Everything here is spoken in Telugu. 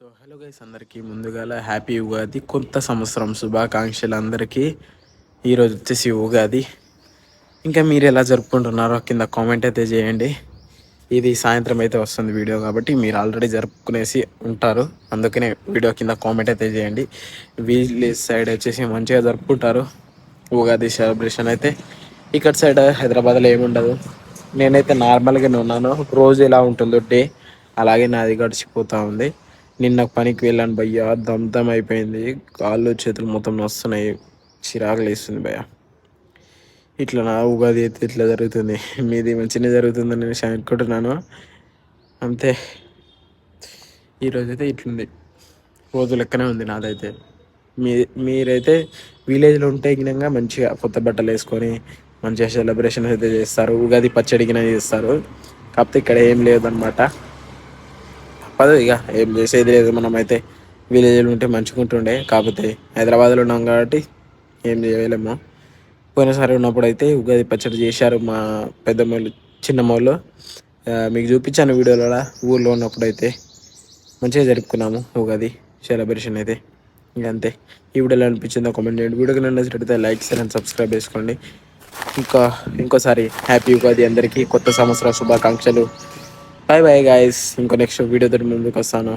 సో హలో గైస్, అందరికీ ముందుగాల హ్యాపీ ఉగాది, కొత్త సంవత్సరం శుభాకాంక్షలు అందరికీ. ఈరోజు వచ్చేసి ఉగాది. ఇంకా మీరు ఎలా జరుపుకుంటున్నారో కింద కామెంట్ అయితే చేయండి. ఇది సాయంత్రం అయితే వస్తుంది వీడియో, కాబట్టి మీరు ఆల్రెడీ జరుపుకునేసి ఉంటారు. అందుకనే వీడియో కింద కామెంట్ అయితే చేయండి. విలేజ్ సైడ్ వచ్చేసి మంచిగా జరుపుకుంటారు ఉగాది సెలబ్రేషన్ అయితే. ఇక్కడ సైడ్ హైదరాబాద్లో ఏముండదు. నేనైతే నార్మల్గానే ఉన్నాను. రోజు ఎలా ఉంటుందో డే అలాగే నాది గడిచిపోతూ ఉంది. నిన్న పనికి వెళ్ళాను భయ్య, దమ్ అయిపోయింది. కాళ్ళు చేతులు మొత్తం నొస్తున్నాయి, చిరాకులు వేస్తుంది భయ్య. ఇట్లా నా ఉగాది అయితే ఇట్లా జరుగుతుంది. మీది మంచిగా జరుగుతుందని నేను అనుకుంటున్నాను. అంతే, ఈరోజైతే ఇట్లుంది, రోజు లెక్కనే ఉంది నాదైతే. మీరైతే విలేజ్లో ఉంటే గినంగా మంచిగా కొత్త బట్టలు వేసుకొని మంచిగా సెలబ్రేషన్ అయితే చేస్తారు. ఉగాది పచ్చడి గిన చేస్తారు. కాకపోతే ఇక్కడ ఏం లేదనమాట. తప్పదు ఇక, ఏం చేసేది లేదు. మనమైతే విలేజ్లో ఉంటే మంచుకుంటుండే, కాకపోతే హైదరాబాద్లో ఉన్నాం కాబట్టి ఏం చేయలేము. పోయినసారి ఉన్నప్పుడు అయితే ఉగాది పచ్చడి చేశారు మా పెద్దమ్మలు చిన్నమ్మలు. మీకు చూపించాను వీడియోలో. ఊళ్ళో ఉన్నప్పుడు అయితే మంచిగా జరుపుకున్నాము ఉగాది సెలబ్రేషన్ అయితే. ఇంక అంతే. ఈ వీడియోలో అనిపించిందో కామెంట్ చేయండి. వీడియోకి నచ్చినట్లయితే లైక్ షేర్ అండ్ సబ్స్క్రైబ్ చేసుకోండి. ఇంకోసారి హ్యాపీ ఉగాది అందరికీ, కొత్త సంవత్సర శుభాకాంక్షలు. Bye bye guys. ఇంకో నెక్స్ట్ వీడియోతో ముందుకు వస్తాను.